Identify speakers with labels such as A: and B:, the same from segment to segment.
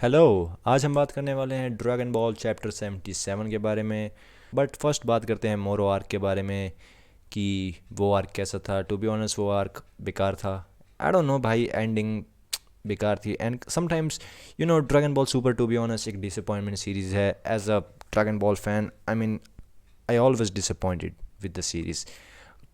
A: Hello. आज हम बात करने वाले हैं ड्रैगन बॉल चैप्टर 77 के बारे में। बट फर्स्ट बात करते हैं मोरो आर्क के बारे में कि वो आर्क कैसा था। टू बी ऑनेस्ट वो आर्क बेकार था। आई डोंट नो भाई, एंडिंग बेकार थी। And sometimes Dragon Ball Super to be honest एक डिसअपॉइंटमेंट सीरीज़ है। As a Dragon Ball fan I mean I always disappointed with the series.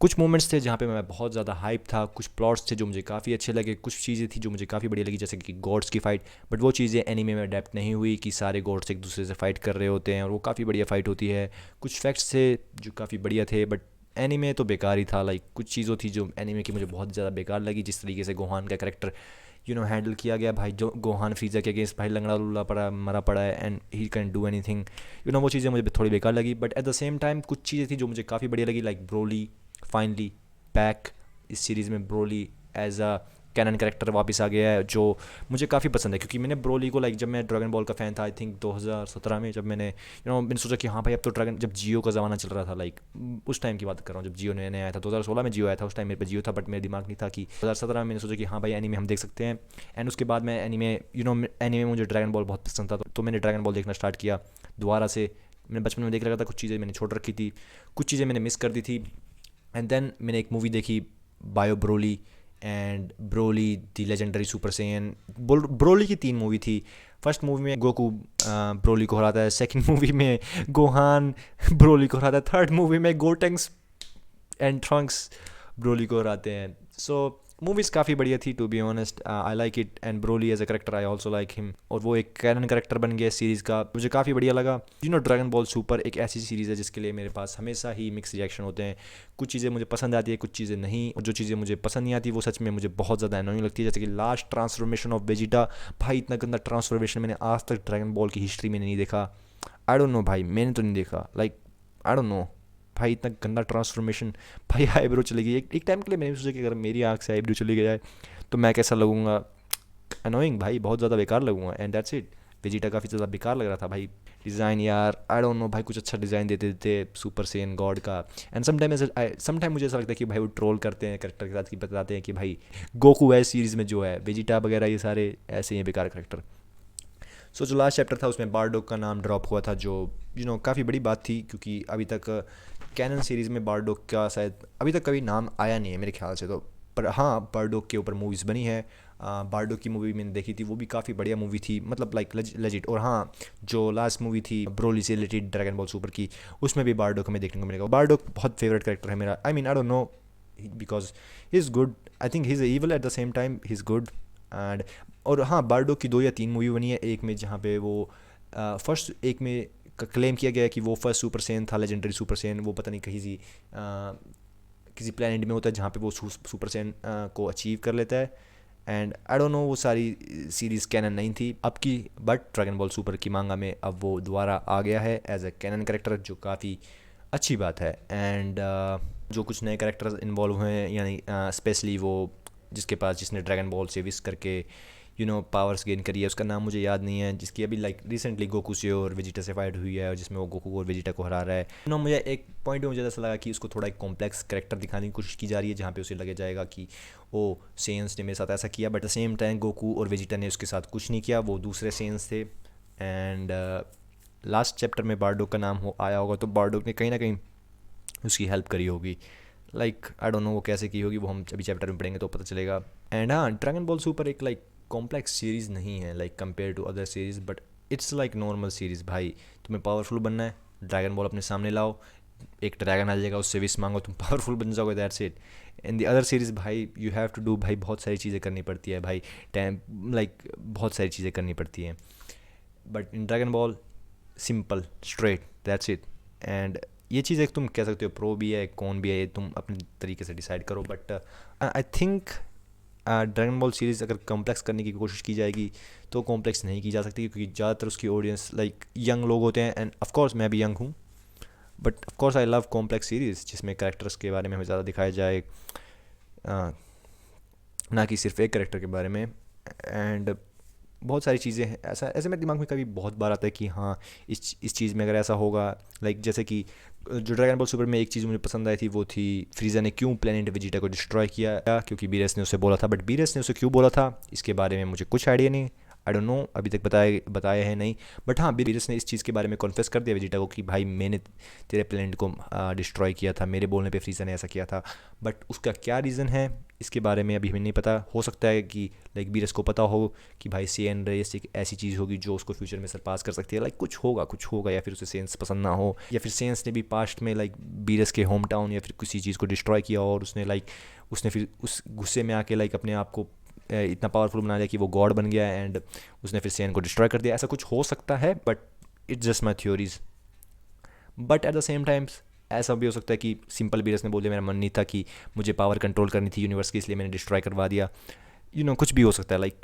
A: कुछ moments थे जहाँ पे मैं बहुत ज़्यादा हाइप था, कुछ प्लॉट्स थे जो मुझे काफ़ी अच्छे लगे, कुछ चीज़ें थी जो मुझे काफ़ी बढ़िया लगी जैसे कि गॉड्स की फ़ाइट। बट वो चीज़ें एनीमे में अडेप्ट नहीं हुई कि सारे गॉड्स एक दूसरे से फाइट कर रहे होते हैं और वो काफ़ी बढ़िया फाइट होती है। कुछ फैक्ट्स थे जो काफ़ी बढ़िया थे, बट एनीमे तो बेकार ही था। लाइक कुछ चीज़ों थी जो एनीमे की मुझे बहुत ज़्यादा बेकार लगी, जिस तरीके से गोहान का करेक्टर हैंडल किया गया। भाई जो गोहान फ्रीजा के अगेंस्ट भाई लंगड़ा लुल्ला पड़ा मरा पड़ा है and he can do anything. वो चीज़ें मुझे थोड़ी बेकार लगी। But at the same time कुछ चीज़ें थी जो मुझे काफ़ी बढ़िया लगी, लाइक ब्रोली फाइनली बैक इस सीरीज़ में। Broly as a canon character वापस आ गया है जो मुझे काफ़ी पसंद है, क्योंकि मैंने ब्रोली को लाइक जब मैं ड्रैगन बॉल का फ़ैन था आई थिंक 2017 में, जब मैंने सोचा कि हाँ भाई अब तो ड्रैगन, जब जियो का ज़माना चल रहा था, लाइक उस टाइम की बात कर रहा हूँ जब जियो नया नया आया था। 2016 में जियो आया था, उस टाइम मेरे पे जियो था बट मेरे दिमाग नहीं था कि 2017 में मैंने सोचा कि हाँ भाई एनीमे हम देख सकते हैं। एंड उसके बाद मैं एनीमे मुझे ड्रैगन बॉल बहुत पसंद था, तो मैंने ड्रैगन बॉल देखना स्टार्ट किया दोबारा से। मैंने बचपन में देख रखा था, कुछ चीज़ें मैंने छोड़ रखी थी, कुछ चीज़ें मैंने मिस कर दी थी। एंड देन मैंने एक मूवी देखी, bio Broly and Broly the legendary super Saiyan. Broly की 3 मूवी थी। फर्स्ट मूवी में गोकू ब्रोली को हराता है, सेकंड मूवी में गोहान ब्रोली को हराता है, थर्ड मूवी में गोटेंक्स एंड ट्रंक्स ब्रोली को हराते हैं। सो मूवीज़ काफ़ी बढ़िया थी to be honest. I like it and Broly as a character I also like him, और वो एक कैनन करेक्टर बन गया सीरीज़ का, मुझे काफ़ी बढ़िया लगा। ड्रैगन बॉल सुपर एक ऐसी सीरीज़ है जिसके लिए मेरे पास हमेशा ही मिक्स रिएक्शन होते हैं। कुछ चीज़ें मुझे पसंद आती है, कुछ चीज़ें नहीं, और जो चीज़ें मुझे पसंद नहीं आती वो सच में मुझे बहुत ज़्यादा एनोइंग लगती है। जैसे कि लास्ट ट्रांसफॉर्मेशन ऑफ वेजिटा, भाई इतना गंदा ट्रांसफॉर्मेशन मैंने आज तक ड्रैगन बॉल की हिस्ट्री में नहीं देखा। आई डोंट नो भाई, मैंने तो नहीं देखा। लाइक आई डोंट नो भाई, इतना गंदा ट्रांसफॉर्मेशन। भाई आईब्रो चली गई, एक टाइम के लिए मैंने सोचा कि अगर मेरी आँख से आईब्रो चली जाए तो मैं कैसा लगूंगा। अनोइंग भाई, बहुत ज़्यादा बेकार लगूंगा। And that's it. वेजिटा काफ़ी ज़्यादा बेकार लग रहा था भाई। डिज़ाइन यार आई डोंट नो भाई, कुछ अच्छा डिज़ाइन देते देते सुपर सेन गॉड का। एंड समटाइम मुझे ऐसा लगता है कि भाई वो ट्रोल करते हैं करेक्टर के साथ, कि बताते हैं कि भाई गोकू है सीरीज़ में जो है, वेजिटा वगैरह ये सारे ऐसे ही हैं बेकार करेक्टर। सो जो लास्ट चैप्टर था उसमें बारडोक का नाम ड्रॉप हुआ था, जो काफ़ी बड़ी बात थी, क्योंकि अभी तक कैनन सीरीज़ में बारडोक का शायद अभी तक कभी नाम आया नहीं है मेरे ख्याल से तो। पर हाँ, बारडोक के ऊपर मूवीज़ बनी है। बारडोक की मूवी मैंने देखी थी, वो भी काफ़ी बढ़िया मूवी थी, मतलब लाइक लेजिट। और हाँ, जो लास्ट मूवी थी ब्रोली से रिलेटेड ड्रैगन बॉल सुपर की, उसमें भी बारडोक हमें देखने को मिलेगा। बारडोक बहुत फेवरेट कैरेक्टर है मेरा। आई mean I don't no, because he is good. I think he is evil eight the same time he is good. And और हाँ, बारडोक की 2 या 3 मूवी बनी है। एक में जहाँ पे वो फर्स्ट एक में क्लेम किया गया है कि वो फर्स्ट सुपर सेन था, लेजेंडरी सुपर सेन। वो पता नहीं कहीं किसी प्लेनेट में होता है जहाँ पे वो सुपर सेन को अचीव कर लेता है। एंड आई डोंट नो, वो सारी सीरीज़ कैनन नहीं थी अब की, बट ड्रैगन बॉल सुपर की मांगा में अब वो दोबारा आ गया है एज अ कैनन करेक्टर, जो काफ़ी अच्छी बात है। एंड जो कुछ नए करेक्टर्स इन्वॉल्व हुए हैं, यानी स्पेशली वो जिसने ड्रैगन बॉल से विश करके पावर्स गेन करी है, उसका नाम मुझे याद नहीं है, जिसकी अभी लाइक रिसेंटली गोकू से और वेजिटा से फाइट हुई है, और जिसमें वो गोकू और वेजिटा को हरा रहा है। मुझे एक पॉइंट में मुझे ऐसा लगा कि उसको थोड़ा एक कॉम्प्लेक्स करेक्टर दिखाने की कोशिश की जा रही है, जहाँ पे उसे लगे जाएगा कि ओ सेंस ने मेरे साथ ऐसा किया, but the same time Goku और वेजिटा ने उसके साथ कुछ नहीं किया, वो दूसरे सेंस थे। एंड लास्ट चैप्टर में बारडोक का नाम आया होगा, तो बारडोक ने कहीं ना कहीं उसकी हेल्प करी होगी। लाइक आई डोंट नो वो कैसे की होगी, वो हम अभी चैप्टर में पढ़ेंगे तो पता चलेगा। एंड हाँ, ड्रैगन बॉल सुपर एक लाइक कॉम्प्लेक्स सीरीज़ नहीं है like compare to other series, but it's like normal series. भाई तुम्हें पावरफुल बनना है, ड्रैगन बॉल अपने सामने लाओ, एक ड्रैगन आ जाएगा, उससे विश मांगो, तुम पावरफुल बन जाओगे, that's it. In the other series भाई यू हैव टू डू, भाई बहुत सारी चीज़ें करनी पड़ती है भाई, टाइम लाइक बहुत सारी चीज़ें करनी पड़ती हैं। But in dragon ball simple straight, that's it. And ये चीज़ एक तुम कह सकते हो प्रो भी है कौन भी है, ये तुम अपने तरीके से डिसाइड करो। But I think dragon Ball series अगर कॉम्प्लेक्स करने की कोशिश की जाएगी तो कॉम्प्लेक्स नहीं की जा सकती, क्योंकि ज़्यादातर उसकी ऑडियंस लाइक यंग लोग होते हैं। एंड ऑफ कोर्स मैं भी यंग हूँ, but of course I love complex series जिसमें कैरेक्टर्स के बारे में हमें ज़्यादा दिखाया जाए, ना कि सिर्फ एक कैरेक्टर के बारे में। एंड बहुत सारी चीज़ें हैं, ऐसा ऐसे मेरे दिमाग में कभी बहुत बार आता है कि हाँ इस चीज़ में अगर ऐसा होगा, लाइक जैसे कि जो ड्रैगन बॉल सुपर में एक चीज़ मुझे पसंद आई थी, वो थी फ्रीज़ा ने क्यों प्लेनेट वेजिटा को डिस्ट्रॉय किया, क्योंकि बीरेस ने उसे बोला था। बट बीरेस ने उसे क्यों बोला था इसके बारे में मुझे कुछ आइडिया नहीं। आई डोंट नो, अभी तक बताया है नहीं, बट हाँ बीरस ने इस चीज़ के बारे में कॉन्फेस कर दिया वेजिटा को कि भाई मैंने तेरे प्लेनेट को डिस्ट्रॉय किया था, मेरे बोलने पे फ्रीज़र ने ऐसा किया था। बट उसका क्या रीज़न है इसके बारे में अभी हमें नहीं पता। हो सकता है कि लाइक बीरस को पता हो कि भाई सेन रेस एक ऐसी चीज़ होगी जो उसको फ्यूचर में सरपास कर सकती है, लाइक कुछ होगा, या फिर उसे सेंस पसंद ना हो, या फिर सेंस ने भी पास्ट में लाइक बीरस के होम टाउन या फिर किसी चीज़ को डिस्ट्रॉय किया और उसने फिर उस गुस्से में आके लाइक अपने आप को इतना पावरफुल बना लिया कि वो गॉड बन गया एंड उसने फिर सेन को डिस्ट्रॉय कर दिया। ऐसा कुछ हो सकता है, but it's just my theories. But at the same times ऐसा भी हो सकता है कि सिंपल बीरस ने बोल दिया मेरा मन नहीं था कि मुझे पावर कंट्रोल करनी थी यूनिवर्स की, इसलिए मैंने डिस्ट्रॉय करवा दिया। कुछ भी हो सकता है, लाइक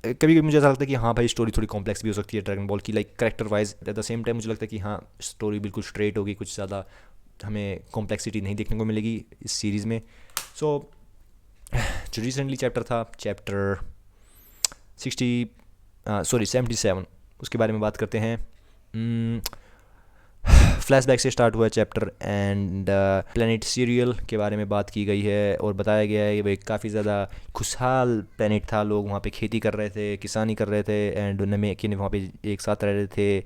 A: कभी कभी मुझे ऐसा लगता है कि हाँ भाई स्टोरी थोड़ी कॉम्प्लेक्स भी हो सकती है ड्रैगन बॉल की, like character wise. Eight the same time मुझे लगता है कि हाँ स्टोरी बिल्कुल स्ट्रेट होगी, कुछ ज़्यादा हमें कॉम्प्लेक्सिटी नहीं देखने को मिलेगी इस सीरीज़ में। सो जो रिसेंटली चैप्टर था, चैप्टर 77, उसके बारे में बात करते हैं। फ्लैशबैक से स्टार्ट हुआ है चैप्टर एंड प्लेनेट सीरियल के बारे में बात की गई है और बताया गया है कि भाई काफ़ी ज़्यादा खुशहाल प्लेनेट था, लोग वहाँ पे खेती कर रहे थे, किसानी कर रहे थे एंड नमेकिन वहाँ पे एक साथ रह रहे थे,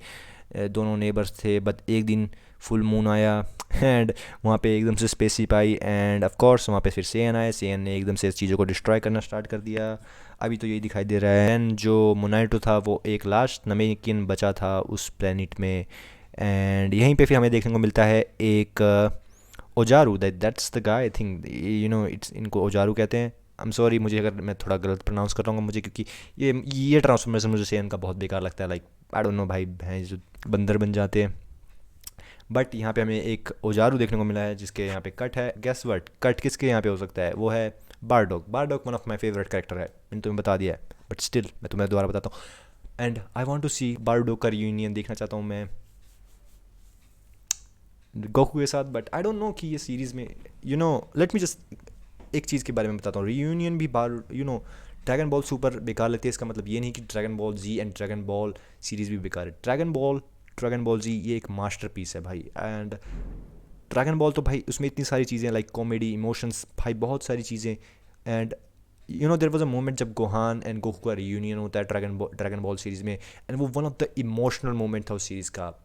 A: दोनों नेबर्स थे। बट एक दिन फुल मून आया एंड वहाँ पे एकदम से spaceship I end of course वहाँ पे फिर सेन आए, सेन ने एकदम से इस चीज़ों को डिस्ट्रॉय करना स्टार्ट कर दिया। अभी तो यही दिखाई दे रहा है एंड जो मोनाइटो था वो एक लास्ट नमेकिन बचा था उस प्लेनेट में। एंड यहीं पे फिर हमें देखने को मिलता है एक Oozaru, that's the guy, I think it's इनको ओजारू कहते हैं। आई एम सॉरी मुझे अगर मैं थोड़ा गलत प्रोनाउंस कर रहा हूँ मुझे, क्योंकि ये ट्रांसफॉर्मेशन मुझे सेन का बहुत बेकार लगता है, लाइक आई डोंट नो भाई भैंस जो बंदर बन जाते हैं। बट यहाँ पे हमें एक ओजारू देखने को मिला है जिसके यहाँ पे कट है। गेस व्हाट, कट किसके यहाँ पे हो सकता है? वो है Bardock. Bardock one of my favourite character है, मैंने तुम्हें बता दिया है, बट स्टिल मैं तुम्हें दोबारा बताता हूँ। एंड आई वॉन्ट टू सी बारडोक का रियूनियन देखना चाहता हूँ मैं गोकू के साथ। बट आई डोंट नो कि ये सीरीज़ में लेट मी जस्ट एक चीज़ के बारे में बताता हूँ। रियूनियन भी ड्रैगन बॉल सुपर बेकार लगती है, इसका मतलब ये नहीं कि Dragon Ball Z and Dragon Ball series भी बेकार है। ड्रैगन बॉल जी ये एक मास्टर पीस है भाई। एंड ड्रैगन बॉल तो भाई उसमें इतनी सारी चीज़ें लाइक कॉमेडी, इमोशंस, भाई बहुत सारी चीज़ें। And there was a moment जब गोहान एंड गोकू का रियूनियन होता है ड्रैगन बॉल सीरीज़ में, एंड वो one of the emotional moment था उस सीरीज़ का।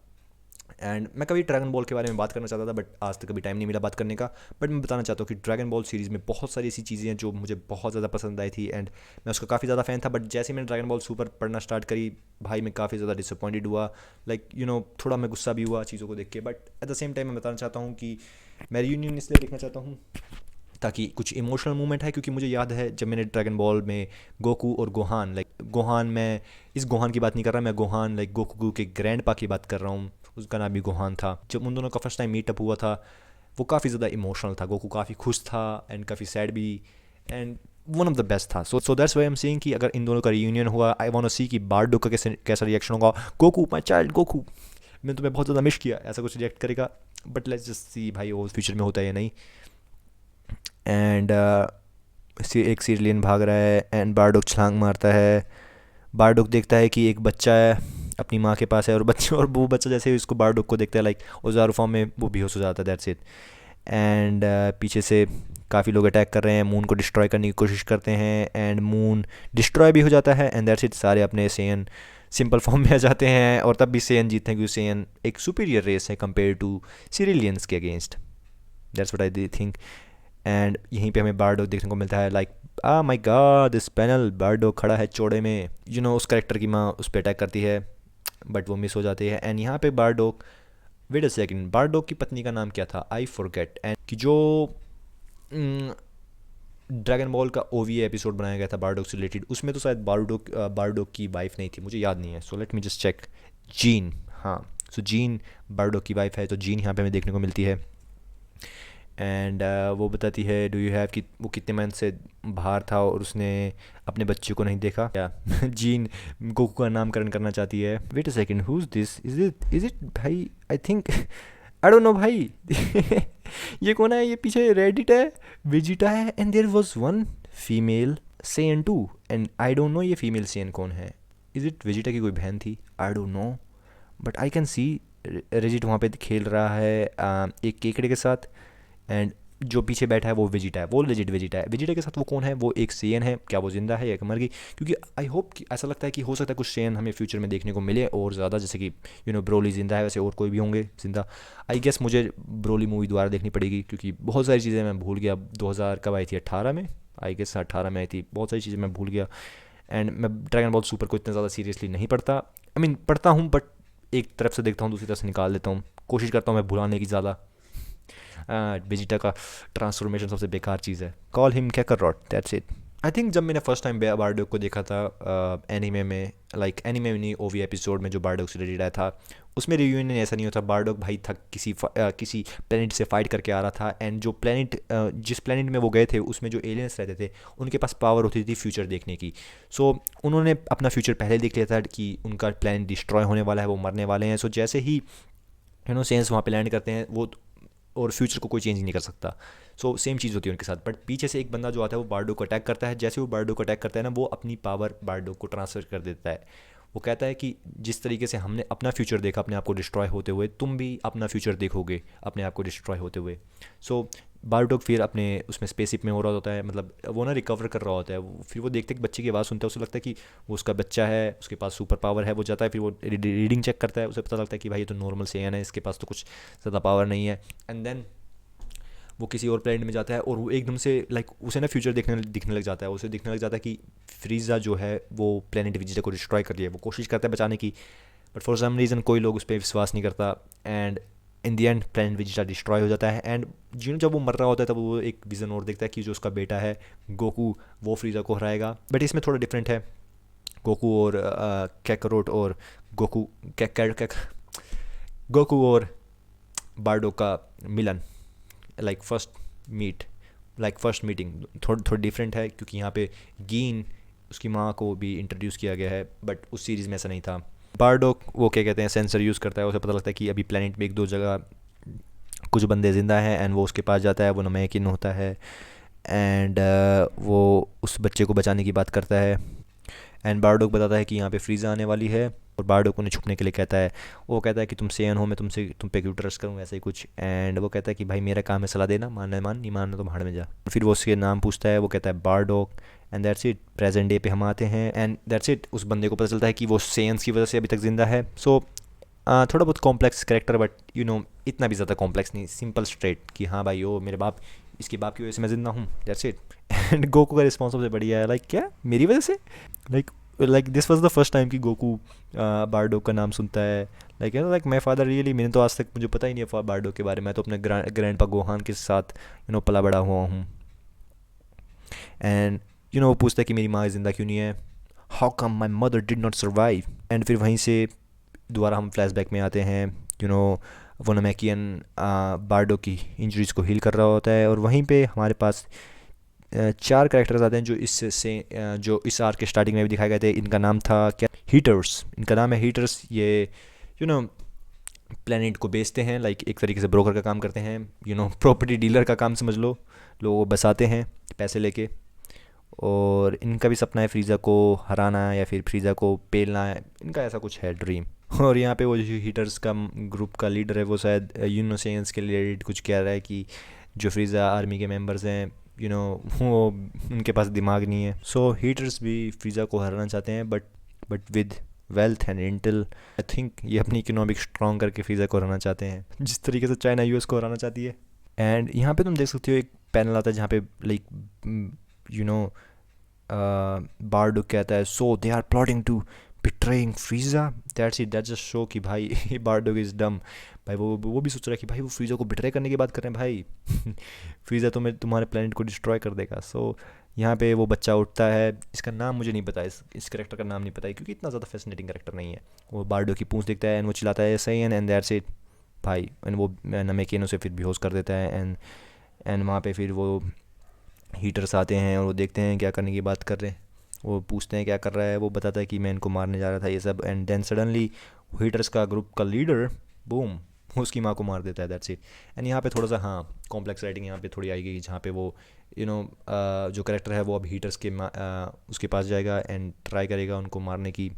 A: एंड मैं कभी ड्रैगन बॉल के बारे में बात करना चाहता था बट आज तक कभी टाइम नहीं मिला बात करने का। बट मैं बताना चाहता हूँ कि ड्रैगन बॉल सीरीज़ में बहुत सारी ऐसी चीज़ें हैं जो मुझे बहुत ज़्यादा पसंद आई थी एंड मैं उसका काफ़ी ज़्यादा फ़ैन था। बट जैसे ही मैंने ड्रैगन बॉल सुपर पढ़ना स्टार्ट करी भाई मैं काफ़ी ज़्यादा डिसअपॉइंटेड हुआ, लाइक थोड़ा मैं गुस्सा भी हुआ चीज़ों को देख के। But at the same time मैं बताना चाहता हूँ कि मैं रियूनियन इसलिए देखना चाहता हूँ ताकि कुछ इमोशनल मूवमेंट है, क्योंकि मुझे याद है जब मैंने ड्रैगन बॉल में गोकू और गोहान, लाइक गोहान, मैं इस गोहान की बात नहीं कर रहा, मैं गोहान लाइक गोकू के ग्रैंड पा की बात कर रहा हूँ, उसका नाम भी गोहान था। जब उन दोनों का फर्स्ट टाइम मीटअप हुआ था वो काफ़ी ज़्यादा इमोशनल था, गोकू काफ़ी खुश था एंड काफ़ी सैड भी, and one of the best था। So that's why am saying कि अगर इन दोनों का रियूनियन हुआ आई वांट टू सी कि बारडोक का कैसा रिएक्शन होगा। गोकू माई चाइल्ड गोकू, मैंने तुम्हें बहुत ज़्यादा मिस किया, ऐसा कुछ रिएक्ट करेगा। बट लेट्स जस्ट सी भाई वो फ्यूचर में होता है या नहीं। एंड एक सीरियन भाग रहा है एंड बारडोक छलांग मारता है। बारडोक देखता है कि एक बच्चा है अपनी माँ के पास है और वो बच्चा जैसे ही उसको बारडोक को देखता है लाइक ओजारू फॉर्म में, वो बेहोश हो जाता है, दैट्स इट। एंड पीछे से काफ़ी लोग अटैक कर रहे हैं, मून को डिस्ट्रॉय करने की कोशिश करते हैं एंड मून डिस्ट्रॉय भी हो जाता है एंड दैट्स इट, सारे अपने सेन सिंपल फॉर्म में आ जाते हैं और तब भी सेन जीतते हैं क्योंकि सेन एक सुपीरियर रेस है कंपेयर टू सिरिलियंस के against. That's what I think. And यहीं पे हमें बारडोक देखने को मिलता है, like my God this panel, Bardock खड़ा है चौड़े में, उस करेक्टर की माँ उस पर अटैक करती है बट वो मिस हो जाती है। एंड यहाँ पे बारडोक, वेट अ सेकंड, बारडोक की पत्नी का नाम क्या था, आई फॉरगेट। एंड कि जो ड्रैगन बॉल का ओवीए एपिसोड बनाया गया था बारडोक से रिलेटेड, उसमें तो शायद बारडोक की वाइफ नहीं थी, मुझे याद नहीं है, so let me just check. जीन, हाँ, सो जीन बारडोक की वाइफ है, तो जीन यहाँ पे हमें देखने को मिलती है। एंड वो बताती है डू यू हैव कि वो कितने मंथ से बाहर था और उसने अपने बच्चे को नहीं देखा क्या। जीन गोकू का नामकरण करना चाहती है। Wait a second, who is this, is it भाई, I think I don't know भाई। ये कौन है, ये पीछे रेडिट है, वेजिटा है and there was one female Saiyan too and I don't know ये फीमेल सेन कौन है। इज इट वेजिटा की कोई बहन थी, I don't know, but I can see रेजिट वहाँ पे खेल रहा है एक केकड़े के साथ एंड जो पीछे बैठा है वो वेजिटा है, वो लेजिट वेजिटा है। वेजिटा के साथ वो कौन है, वो एक सेयन है, क्या वो जिंदा है या मर गई? क्योंकि आई होप कि ऐसा लगता है कि हो सकता है कुछ सेयन हमें फ्यूचर में देखने को मिले और ज़्यादा, जैसे कि ब्रोली जिंदा है, वैसे और कोई भी होंगे जिंदा। आई गेस मुझे ब्रोली मूवी दोबारा देखनी पड़ेगी, क्योंकि बहुत सारी चीज़ें मैं भूल गया। 2000 कब आई थी, 18 में, आई गेस 18 में आई थी। बहुत सारी चीज़ें मैं भूल गया। एंड मैं ड्रैगन बॉल सुपर को इतना ज़्यादा सीरियसली नहीं पढ़ता। आई मीन पढ़ता हूँ, बट एक तरफ से देखता हूँ, दूसरी तरफ से निकाल देता हूँ। कोशिश करता हूँ मैं भुलाने की ज़्यादा। वेजिटा का ट्रांसफॉर्मेशन सबसे बेकार चीज़ है। Call him कैकरॉट, that's it. I think जब मैंने फर्स्ट टाइम बारडोक को देखा था एनीमे में, लाइक एनीमे में नहीं, ओवी एपिसोड में जो बारडोक से रिलेटेड आया था, उसमें रियूनियन ऐसा नहीं होता। बारडोक भाई था किसी प्लेनेट से फाइट करके आ रहा था, एंड जो प्लेनेट जिस प्लेनेट में वो गए थे उसमें जो एलियंस रहते थे उनके पास पावर होती थी फ्यूचर देखने की। सो उन्होंने अपना फ्यूचर पहले देख लिया था कि उनका प्लेनेट डिस्ट्रॉय होने वाला है, वो मरने वाले हैं। सो जैसे ही सेंस वहाँ पे लैंड करते हैं वो, और फ्यूचर को कोई चेंज नहीं कर सकता। सो सेम चीज़ होती है उनके साथ। बट पीछे से एक बंदा जो आता है वो बारडोक को अटैक करता है। जैसे वो बारडोक को अटैक करता है ना, वो अपनी पावर बारडोक को ट्रांसफर कर देता है। वो कहता है कि जिस तरीके से हमने अपना फ्यूचर देखा अपने आप को डिस्ट्रॉय होते हुए, तुम भी अपना फ्यूचर देखोगे अपने आप को डिस्ट्रॉय होते हुए। सो बारडोक फिर अपने उसमें स्पेसशिप में हो रहा होता है, मतलब वो ना रिकवर कर रहा होता है। फिर वो देखते कि बच्चे की आवाज़ सुनता है, उसे लगता है कि वो उसका बच्चा है, उसके पास सुपर पावर है। वो जाता है, फिर वो रीडिंग चेक करता है, उसे पता लगता है कि भाई ये तो नॉर्मल सेयन है, इसके पास तो कुछ ज़्यादा पावर नहीं है। एंड देन वो किसी और प्लेनेट में जाता है और वो एकदम से लाइक उसे ना फ्यूचर दिखने लग जाता है। उसे दिखने लग जाता है कि फ्रीज़ा जो है वो प्लेनेट वेजिटा को डिस्ट्रॉय कर लिया है। वो कोशिश करता है बचाने की, बट फॉर सम रीज़न कोई लोग उस पर विश्वास नहीं करता। And in the and planet Vegeta destroy हो जाता है। एंड जब वो मर रहा होता है तब वो एक विज़न और देखता है कि जो उसका बेटा है गोकू, वो फ्रीज़ा को हराएगा। बट इसमें थोड़ा डिफरेंट है। गोकू और कैकरोट और गोकू गोकू और बारडोक का मिलन, लाइक फर्स्ट मीटिंग थोड़ी डिफरेंट है, क्योंकि यहाँ पे गीन उसकी माँ को भी इंट्रोड्यूस किया गया है, बट उस सीरीज़ में ऐसा नहीं था। बारडोक वो क्या कहते हैं सेंसर यूज़ करता है। उसे पता लगता है कि अभी प्लेनेट में एक दो जगह कुछ बंदे ज़िंदा हैं, एंड वो उसके पास जाता है। वो नमैकिन होता है, एंड वो उस बच्चे को बचाने की बात करता है। एंड बारडोक बताता है कि यहाँ पे फ्रीज़ा आने वाली है, और बारडोक उन्हें छुपने के लिए कहता है। वो कहता है कि तुम सेयन हो, मैं तुम पे क्यों ट्रस्ट करूँ, ऐसा ही कुछ। एंड वो कहता है कि भाई मेरा काम है सलाह देना, मानना मान, नहीं मानना तो भाड़ में जा। फिर वो उसके नाम पूछता है, वो कहता है Bardock. And that's it. Present day पे हम आते हैं, एंड दैट्स इट। उस बंदे को पता चलता है कि वो सेयंस की वजह से अभी तक ज़िंदा है। सो थोड़ा बहुत कॉम्प्लेक्स कैरेक्टर, बट इतना भी ज़्यादा कॉम्प्लेक्स नहीं, सिंपल स्ट्रेट कि हाँ भाई, वो मेरे बाप, इसके बाप की वजह से मैं ज़िंदा हूँ, दैट्स इट। एंड गोकू का रिस्पॉन्स सबसे बढ़िया है, लाइक क्या मेरी वजह से? Like this was the first time कि गोकू बारडोक का नाम सुनता है। लाइक माई फादर रियली, मैंने तो आज तक मुझे पता ही नहीं है बारडोक के बारे में। मैं तो अपने ग्रैंडपा गोहान के साथ पला बड़ा हुआ हूँ। एंड वो पूछता है कि मेरी माँ ज़िंदा क्यों नहीं है, how come my mother did not survive. And फिर वहीं से दोबारा हम फ्लैशबैक में आते हैं। वो नमैकियन बारडोक की इंजरीज़ को हील कर रहा होता है, और वहीं पे हमारे पास 4 कैरेक्टर्स आते हैं जो इस आर्क के स्टार्टिंग में भी दिखाए गए थे। इनका नाम था क्या, हीटर्स। इनका नाम है हीटर्स। ये प्लेनेट को बेचते हैं, लाइक एक तरीके से ब्रोकर का काम करते हैं, प्रॉपर्टी डीलर का काम समझ लो। लोग बसाते हैं पैसे लेके, और इनका भी सपना है फ्रीज़ा को हराना या फिर फ्रीज़ा को पेलना है, इनका ऐसा कुछ है ड्रीम। और यहाँ पे वो जो हीटर्स का ग्रुप का लीडर है, वो शायद यूनोसेंस के रिलेटेड कुछ कह रहा है कि जो फ्रीज़ा आर्मी के मेंबर्स हैं, वो उनके पास दिमाग नहीं है। सो हीटर्स भी फ्रीज़ा को हराना चाहते हैं, but with wealth and Intel. I think ये अपनी इकोनॉमिक स्ट्रॉन्ग करके फ्रीज़ा को हराना चाहते हैं, जिस तरीके से चाइना यूएस को हराना चाहती है। एंड यहाँ पे तुम देख सकते हो एक पैनल आता है जहाँ पे लाइक बारडोक कहता है, so they are plotting to betraying Frieza, that's it. That's just show कि भाई बारडोक इज़ डम। भाई वो भी सोच रहा है कि भाई वो फ्रीज़ा को बिट्रे करने की बात कर रहे हैं भाई। फ्रीज़ा तुम्हारे प्लेनेट को डिस्ट्रॉय कर देगा। सो यहाँ पे वो बच्चा उठता है, इसका नाम मुझे नहीं पता, इस कैरेक्टर का नाम नहीं पता है, क्योंकि इतना ज़्यादा फैसिनेटिंग कैरेक्टर नहीं है। वो बारडोक की पूंछ देखता है, एंड वो चिल्लाता है सही एंड दैट्स इट भाई। एंड वो नमैकिन उसे फिर बेहोश कर देता है। एंड वहाँ पे फिर वो हीटर्स आते हैं, और वो देखते हैं क्या करने की बात कर रहे हैं। वो पूछते हैं क्या कर रहा है, वो बताता है कि मैं इनको मारने जा रहा था, ये सब। एंड देन सडनली हीटर्स का ग्रुप का लीडर बूम उसकी माँ को मार देता है, दैट्स इट। एंड यहाँ पे थोड़ा सा हाँ कॉम्प्लेक्स राइटिंग यहाँ पे थोड़ी आई गई, जहाँ पे वो जो करेक्टर है वो अब हीटर्स के उसके पास जाएगा एंड ट्राई करेगा उनको मारने की,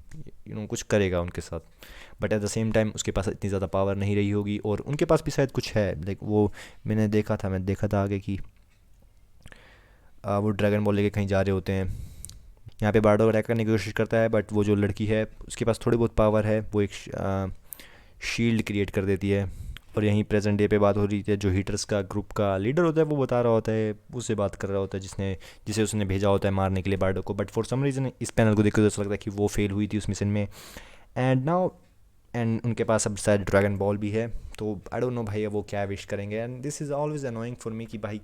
A: कुछ करेगा उनके साथ। But at the same time उसके पास इतनी ज़्यादा पावर नहीं रही होगी, और उनके पास भी शायद कुछ है, लाइक वो मैंने देखा था आगे कि वो ड्रैगन बॉल लेके कहीं जा रहे होते हैं। यहाँ पे बार्डो अटैक करने की कोशिश करता है, बट वो जो लड़की है उसके पास थोड़ी बहुत पावर है, वो एक शील्ड क्रिएट कर देती है। और यहीं प्रेजेंट डे पे बात हो रही थी, जो हीटर्स का ग्रुप का लीडर होता है वो बता रहा होता है, उससे बात कर रहा होता है जिसे उसने भेजा होता है मारने के लिए बार्डो को। बट फॉर सम रीज़न इस पैनल को देख कर ऐसा लगता है कि वो फेल हुई थी उस मिशन में। एंड उनके पास अब शायद ड्रैगन बॉल भी है, तो आई डोंट नो भाई अब वो क्या विश करेंगे। And this is always annoying for me कि भाई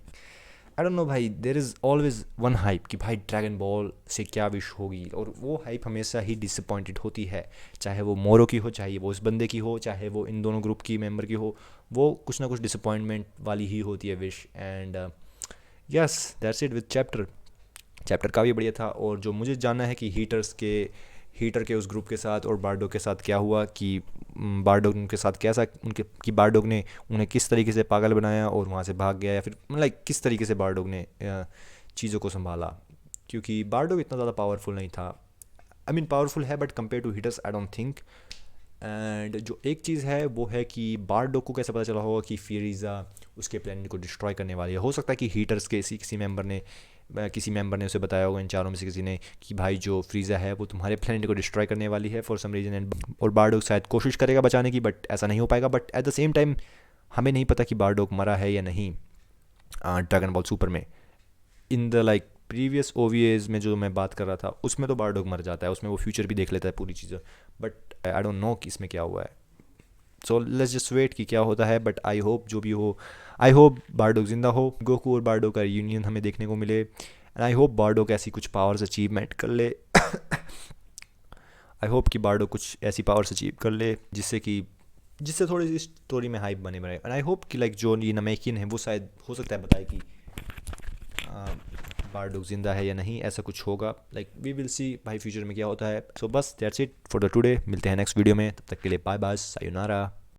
A: आई डोंट नो भाई, there is always one hype कि भाई ड्रैगन बॉल से क्या विश होगी, और वो हाइप हमेशा ही डिसअपॉइंटेड होती है। चाहे वो मोरो की हो, चाहे वो उस बंदे की हो, चाहे वो इन दोनों ग्रुप की मेंबर की हो, वो कुछ ना कुछ डिसअपॉइंटमेंट वाली ही होती है wish. And yes, that's it with chapter काफ़ी बढ़िया था। और जो मुझे जानना है कि हीटर के उस ग्रुप के साथ और बारडोग के साथ क्या हुआ, कि बारडोग उनके साथ कैसा उनके कि बारडोग ने उन्हें किस तरीके से पागल बनाया और वहाँ से भाग गया, या फिर मतलब किस तरीके से बारडोग ने चीज़ों को संभाला, क्योंकि बारडोग इतना ज़्यादा पावरफुल नहीं था। आई मीन पावरफुल है but compare to heaters I don't think. And जो एक चीज़ है वो है कि बारडोग को कैसे पता चला होगा कि फिरीज़ा उसके प्लेनेट को डिस्ट्रॉय करने वाली है। हो सकता है कि हीटर्स के किसी मेंबर ने उसे बताया होगा, इन चारों में से किसी ने, कि भाई जो फ्रीज़ा है वो तुम्हारे प्लेनेट को डिस्ट्रॉय करने वाली है फॉर सम रीज़न। एंड और बारडोग शायद कोशिश करेगा बचाने की, बट ऐसा नहीं हो पाएगा। But at the same time हमें नहीं पता कि बारडोग मरा है या नहीं ड्रैगन बॉल सुपर में। इन द लाइक प्रीवियस ओवीएज में जो मैं बात कर रहा था उसमें तो बारडोग मर जाता है, उसमें वो फ्यूचर भी देख लेता है पूरी चीज़ें। बट आई डोंट नो कि इसमें क्या हुआ है। सो लेट्स जस्ट वेट कि क्या होता है। बट आई होप जो भी हो, आई होप बारडोग जिंदा हो, गोकू और बारडोग का यूनियन हमें देखने को मिले। एंड आई होप बारडोग ऐसी कुछ पावर्स अचीवमेंट कर ले आई होप कि बारडोग कुछ ऐसी पावर्स अचीव कर ले जिससे थोड़ी सी स्टोरी में हाइप बने बने। एंड आई होप कि लाइक जो ये नमेकिन है वो शायद हो सकता है बताए कि बारडोग जिंदा है या नहीं, ऐसा कुछ होगा। लाइक वी विल सी भाई फ्यूचर में क्या होता है। सो बस that's it for the today, मिलते हैं नेक्स्ट वीडियो में, तब तक के लिए बाय बाय, सायोनारा।